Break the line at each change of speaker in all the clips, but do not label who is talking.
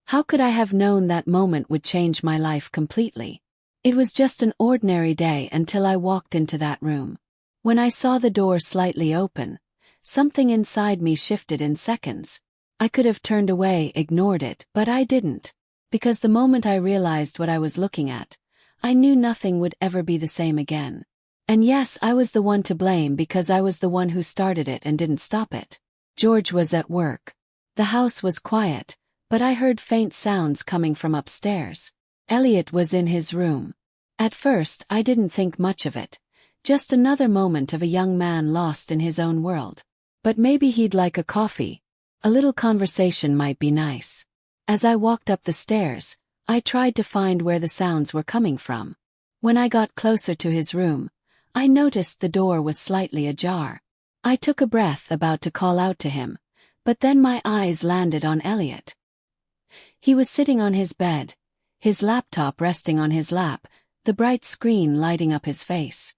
How could I have known that moment would change my life completely? It was just an ordinary day until I walked into that room. When I saw the door slightly open, something inside me shifted in seconds. I could have turned away, ignored it, but I didn't. Because the moment I realized what I was looking at, I knew nothing would ever be the same again. And yes, I was the one to blame because I was the one who started it and didn't stop it. George was at work. The house was quiet, but I heard faint sounds coming from upstairs. Elliot was in his room. At first, I didn't think much of it. Just another moment of a young man lost in his own world. But maybe he'd like a coffee. A little conversation might be nice. As I walked up the stairs, I tried to find where the sounds were coming from. When I got closer to his room, I noticed the door was slightly ajar. I took a breath, about to call out to him, but then my eyes landed on Elliot. He was sitting on his bed, his laptop resting on his lap, the bright screen lighting up his face.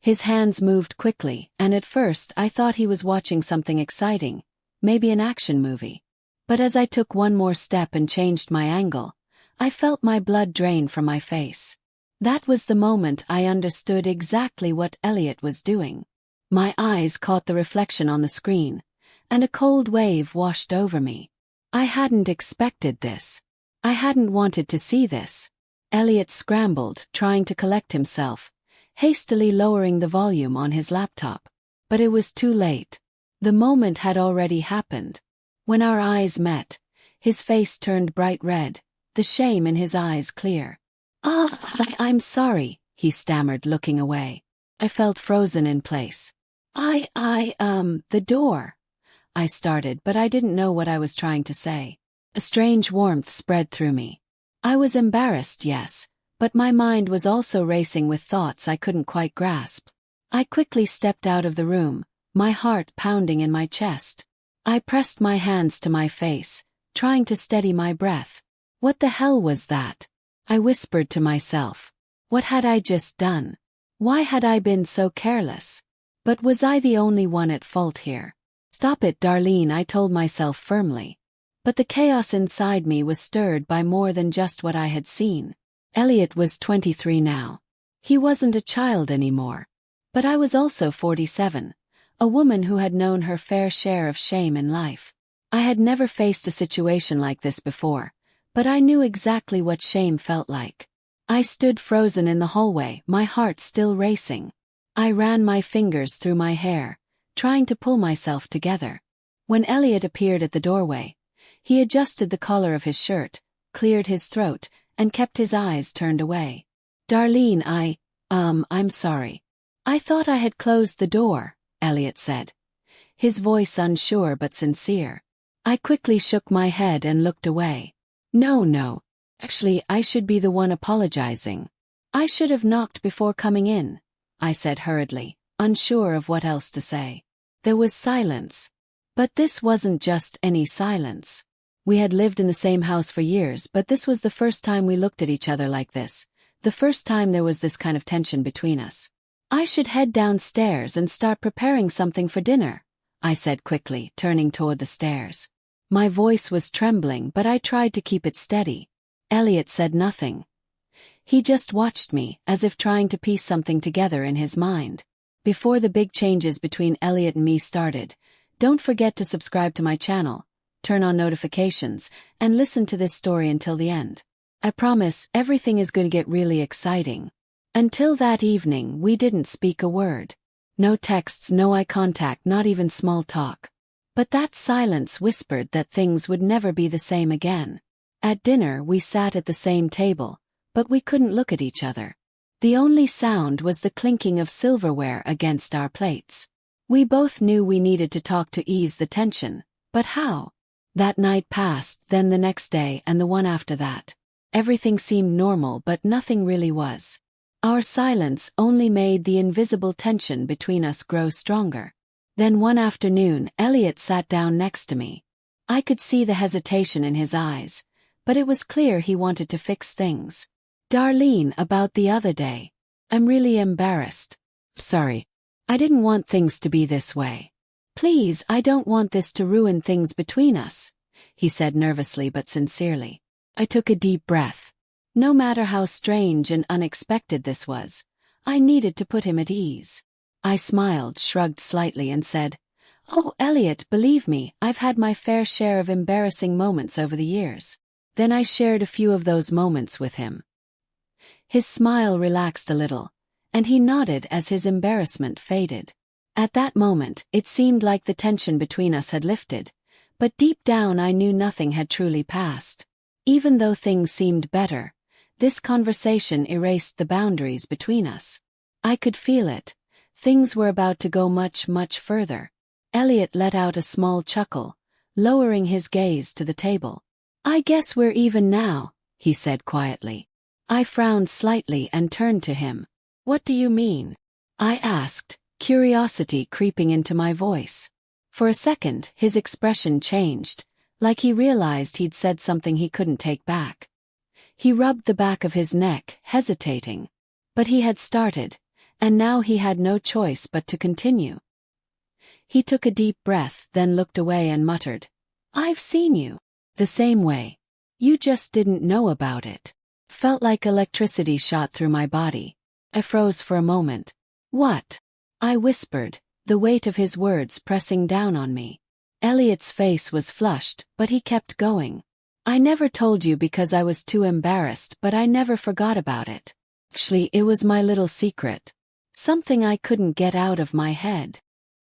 His hands moved quickly, and at first I thought he was watching something exciting, maybe an action movie. But as I took one more step and changed my angle, I felt my blood drain from my face. That was the moment I understood exactly what Elliot was doing. My eyes caught the reflection on the screen, and a cold wave washed over me. I hadn't expected this. I hadn't wanted to see this. Elliot scrambled, trying to collect himself, hastily lowering the volume on his laptop. But it was too late. The moment had already happened. When our eyes met, his face turned bright red, the shame in his eyes clear. I'm sorry, he stammered, looking away. I felt frozen in place. The door. I started, but I didn't know what I was trying to say. A strange warmth spread through me. I was embarrassed, yes, but my mind was also racing with thoughts I couldn't quite grasp. I quickly stepped out of the room, my heart pounding in my chest. I pressed my hands to my face, trying to steady my breath. What the hell was that? I whispered to myself. What had I just done? Why had I been so careless? But was I the only one at fault here? Stop it, Darlene, I told myself firmly. But the chaos inside me was stirred by more than just what I had seen. Elliot was 23 now. He wasn't a child anymore. But I was also 47, a woman who had known her fair share of shame in life. I had never faced a situation like this before, but I knew exactly what shame felt like. I stood frozen in the hallway, my heart still racing. I ran my fingers through my hair, trying to pull myself together. When Elliot appeared at the doorway, he adjusted the collar of his shirt, cleared his throat, and kept his eyes turned away. Darlene, I'm sorry. I thought I had closed the door, Elliot said, his voice unsure but sincere. I quickly shook my head and looked away. No. Actually, I should be the one apologizing. I should have knocked before coming in, I said hurriedly, unsure of what else to say. There was silence. But this wasn't just any silence. We had lived in the same house for years, but this was the first time we looked at each other like this, the first time there was this kind of tension between us. I should head downstairs and start preparing something for dinner, I said quickly, turning toward the stairs. My voice was trembling, but I tried to keep it steady. Elliot said nothing. He just watched me, as if trying to piece something together in his mind. Before the big changes between Elliot and me started, don't forget to subscribe to my channel, turn on notifications, and listen to this story until the end. I promise everything is going to get really exciting. Until that evening, we didn't speak a word. No texts, no eye contact, not even small talk. But that silence whispered that things would never be the same again. At dinner, we sat at the same table, but we couldn't look at each other. The only sound was the clinking of silverware against our plates. We both knew we needed to talk to ease the tension, but how? That night passed, then the next day and the one after that. Everything seemed normal, but nothing really was. Our silence only made the invisible tension between us grow stronger. Then one afternoon, Elliot sat down next to me. I could see the hesitation in his eyes, but it was clear he wanted to fix things. Darlene, about the other day. I'm really embarrassed. Sorry. I didn't want things to be this way. Please, I don't want this to ruin things between us. he said nervously but sincerely. I took a deep breath. No matter how strange and unexpected this was, I needed to put him at ease. I smiled, shrugged slightly and said, "Oh, Elliot, believe me, I've had my fair share of embarrassing moments over the years." Then I shared a few of those moments with him. His smile relaxed a little, and he nodded as his embarrassment faded. At that moment, it seemed like the tension between us had lifted, but deep down I knew nothing had truly passed. Even though things seemed better, this conversation erased the boundaries between us. I could feel it. Things were about to go much, much further. Elliot let out a small chuckle, lowering his gaze to the table. "I guess we're even now," he said quietly. I frowned slightly and turned to him. "What do you mean?" I asked, curiosity creeping into my voice. For a second, his expression changed, like he realized he'd said something he couldn't take back. He rubbed the back of his neck, hesitating. But he had started, and now he had no choice but to continue. He took a deep breath, then looked away and muttered, "I've seen you. The same way. You just didn't know about it." Felt like electricity shot through my body. I froze for a moment. "What?" I whispered, the weight of his words pressing down on me. Elliot's face was flushed, but he kept going. "I never told you because I was too embarrassed, but I never forgot about it. Actually, it was my little secret. Something I couldn't get out of my head."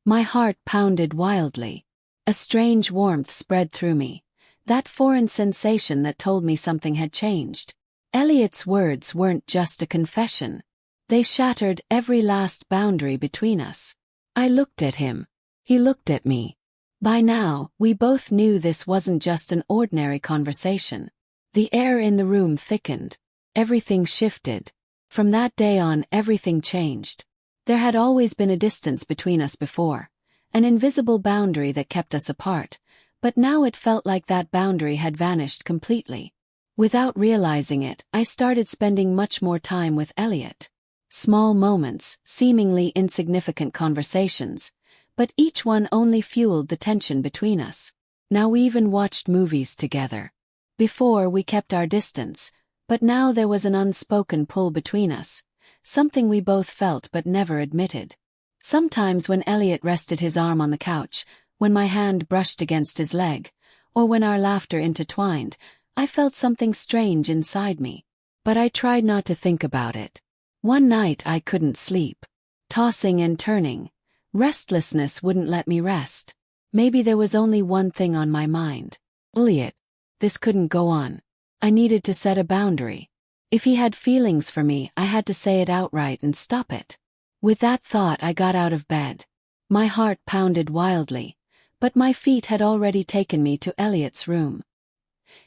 My heart pounded wildly. A strange warmth spread through me, that foreign sensation that told me something had changed. Elliot's words weren't just a confession. They shattered every last boundary between us. I looked at him. He looked at me. By now, we both knew this wasn't just an ordinary conversation. The air in the room thickened. Everything shifted. From that day on, everything changed. There had always been a distance between us before, an invisible boundary that kept us apart, but now it felt like that boundary had vanished completely. Without realizing it, I started spending much more time with Elliot. Small moments, seemingly insignificant conversations, but each one only fueled the tension between us. Now we even watched movies together. Before, we kept our distance, but now there was an unspoken pull between us, something we both felt but never admitted. Sometimes when Elliot rested his arm on the couch, when my hand brushed against his leg, or when our laughter intertwined, I felt something strange inside me. But I tried not to think about it. One night I couldn't sleep. Tossing and turning. Restlessness wouldn't let me rest. Maybe there was only one thing on my mind. Elliot. This couldn't go on. I needed to set a boundary. If he had feelings for me, I had to say it outright and stop it. With that thought, I got out of bed. My heart pounded wildly, but my feet had already taken me to Elliot's room.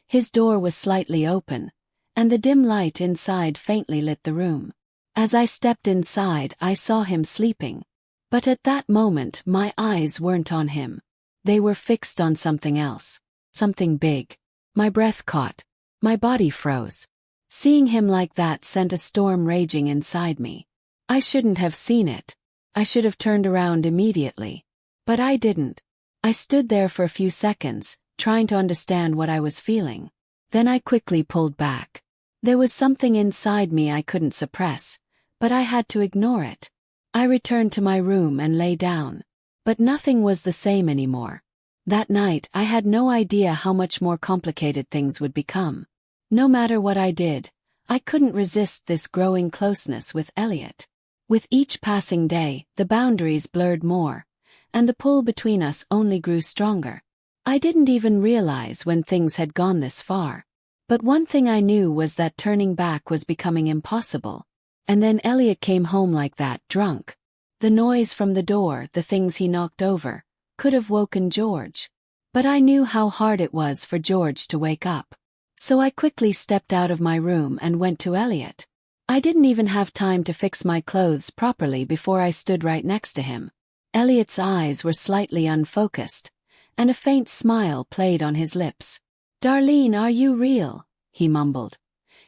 His door was slightly open, and the dim light inside faintly lit the room. As I stepped inside, I saw him sleeping. But at that moment, my eyes weren't on him. They were fixed on something else. Something big. My breath caught. My body froze. Seeing him like that sent a storm raging inside me. I shouldn't have seen it. I should have turned around immediately. But I didn't. I stood there for a few seconds, trying to understand what I was feeling. Then I quickly pulled back. There was something inside me I couldn't suppress, but I had to ignore it. I returned to my room and lay down. But nothing was the same anymore. That night, I had no idea how much more complicated things would become. No matter what I did, I couldn't resist this growing closeness with Elliot. With each passing day, the boundaries blurred more, and the pull between us only grew stronger. I didn't even realize when things had gone this far. But one thing I knew was that turning back was becoming impossible. And then Elliot came home like that, drunk. The noise from the door, the things he knocked over, could have woken George. But I knew how hard it was for George to wake up. So I quickly stepped out of my room and went to Elliot. I didn't even have time to fix my clothes properly before I stood right next to him. Elliot's eyes were slightly unfocused, and a faint smile played on his lips. "Darlene, are you real?" he mumbled.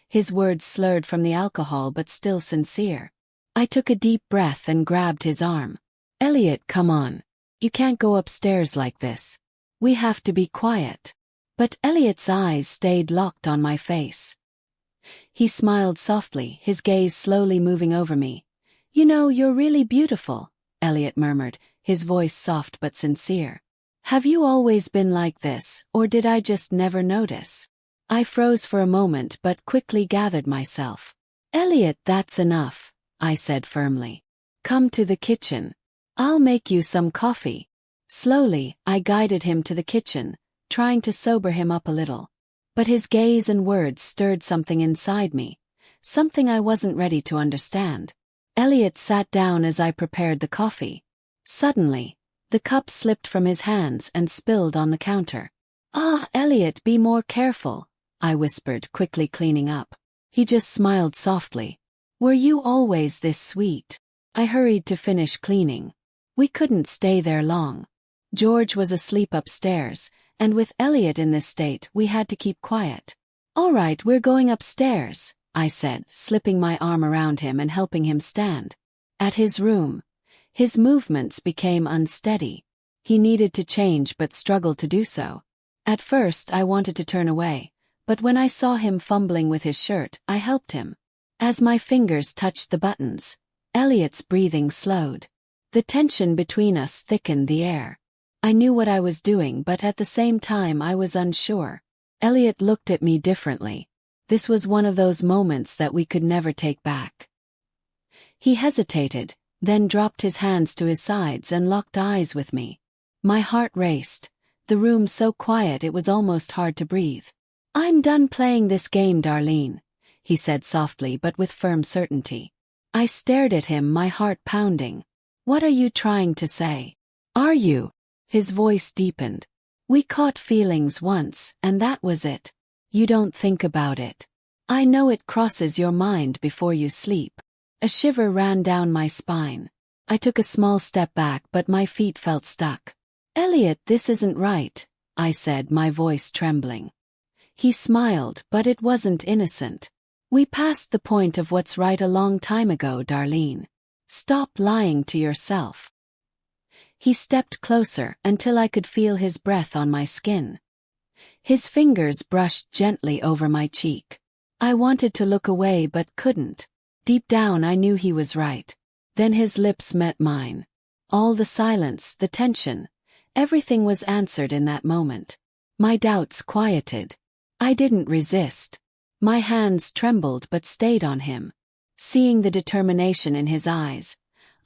His words slurred from the alcohol but still sincere. I took a deep breath and grabbed his arm. "Elliot, come on. You can't go upstairs like this. We have to be quiet." But Elliot's eyes stayed locked on my face. He smiled softly, his gaze slowly moving over me. "You know, you're really beautiful," Elliot murmured, his voice soft but sincere. "Have you always been like this, or did I just never notice?" I froze for a moment but quickly gathered myself. "Elliot, that's enough," I said firmly. "Come to the kitchen. I'll make you some coffee." Slowly, I guided him to the kitchen, trying to sober him up a little. But his gaze and words stirred something inside me, something I wasn't ready to understand. Elliot sat down as I prepared the coffee. Suddenly, the cup slipped from his hands and spilled on the counter. "Ah, Elliot, be more careful," I whispered, quickly cleaning up. He just smiled softly. "Were you always this sweet?" I hurried to finish cleaning. We couldn't stay there long. George was asleep upstairs, and with Elliot in this state, we had to keep quiet. "All right, we're going upstairs," I said, slipping my arm around him and helping him stand. At his room, his movements became unsteady. He needed to change but struggled to do so. At first, I wanted to turn away, but when I saw him fumbling with his shirt, I helped him. As my fingers touched the buttons, Elliot's breathing slowed. The tension between us thickened the air. I knew what I was doing, but at the same time I was unsure. Elliot looked at me differently. This was one of those moments that we could never take back. He hesitated, then dropped his hands to his sides and locked eyes with me. My heart raced, the room so quiet it was almost hard to breathe. "I'm done playing this game, Darlene," he said softly but with firm certainty. I stared at him, my heart pounding. "What are you trying to say? Are you?" His voice deepened. "We caught feelings once, and that was it. You don't think about it. I know it crosses your mind before you sleep." A shiver ran down my spine. I took a small step back, but my feet felt stuck. "Elliot, this isn't right," I said, my voice trembling. He smiled, but it wasn't innocent. "We passed the point of what's right a long time ago, Darlene. Stop lying to yourself." He stepped closer until I could feel his breath on my skin. His fingers brushed gently over my cheek. I wanted to look away but couldn't. Deep down I knew he was right. Then his lips met mine. All the silence, the tension, everything was answered in that moment. My doubts quieted. I didn't resist. My hands trembled but stayed on him. Seeing the determination in his eyes,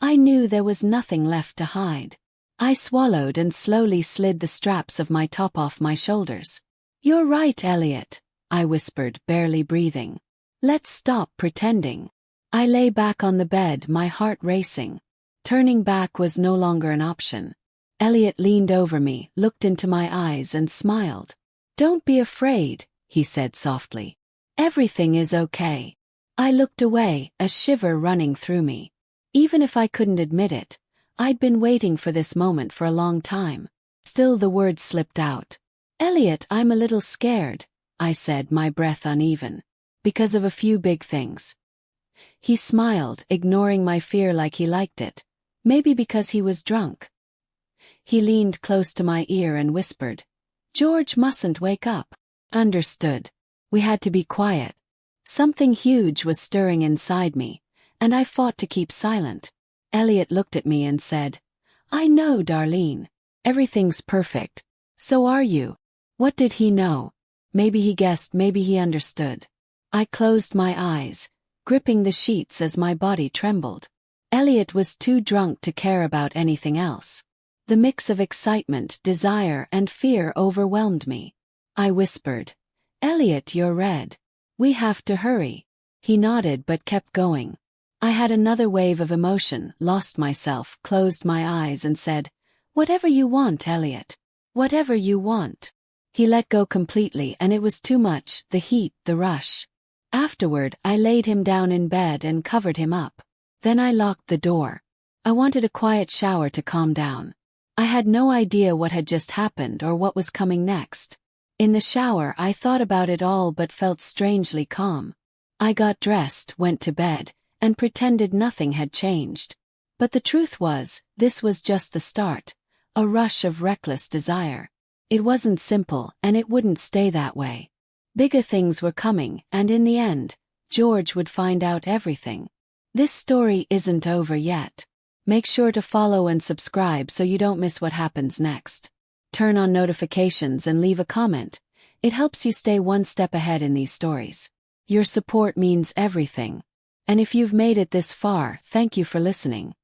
I knew there was nothing left to hide. I swallowed and slowly slid the straps of my top off my shoulders. "You're right, Elliot," I whispered, barely breathing. "Let's stop pretending." I lay back on the bed, my heart racing. Turning back was no longer an option. Elliot leaned over me, looked into my eyes and smiled. "Don't be afraid," he said softly. "Everything is okay." I looked away, a shiver running through me. Even if I couldn't admit it, I'd been waiting for this moment for a long time. Still the words slipped out. "Elliot, I'm a little scared," I said, my breath uneven. "Because of a few big things." He smiled, ignoring my fear like he liked it. Maybe because he was drunk. He leaned close to my ear and whispered, "George mustn't wake up." Understood. We had to be quiet. Something huge was stirring inside me, and I fought to keep silent. Elliot looked at me and said, "I know, Darlene. Everything's perfect. So are you." What did he know? Maybe he guessed, maybe he understood. I closed my eyes, gripping the sheets as my body trembled. Elliot was too drunk to care about anything else. The mix of excitement, desire, and fear overwhelmed me. I whispered, "Elliot, you're red. We have to hurry." He nodded but kept going. I had another wave of emotion, lost myself, closed my eyes and said, "Whatever you want, Elliot. Whatever you want." He let go completely and it was too much, the heat, the rush. Afterward, I laid him down in bed and covered him up. Then I locked the door. I wanted a quiet shower to calm down. I had no idea what had just happened or what was coming next. In the shower, I thought about it all but felt strangely calm. I got dressed, went to bed, and pretended nothing had changed. But the truth was, this was just the start, a rush of reckless desire. It wasn't simple, and it wouldn't stay that way. Bigger things were coming, and in the end, George would find out everything. This story isn't over yet. Make sure to follow and subscribe so you don't miss what happens next. Turn on notifications and leave a comment. It helps you stay one step ahead in these stories. Your support means everything. And if you've made it this far, thank you for listening.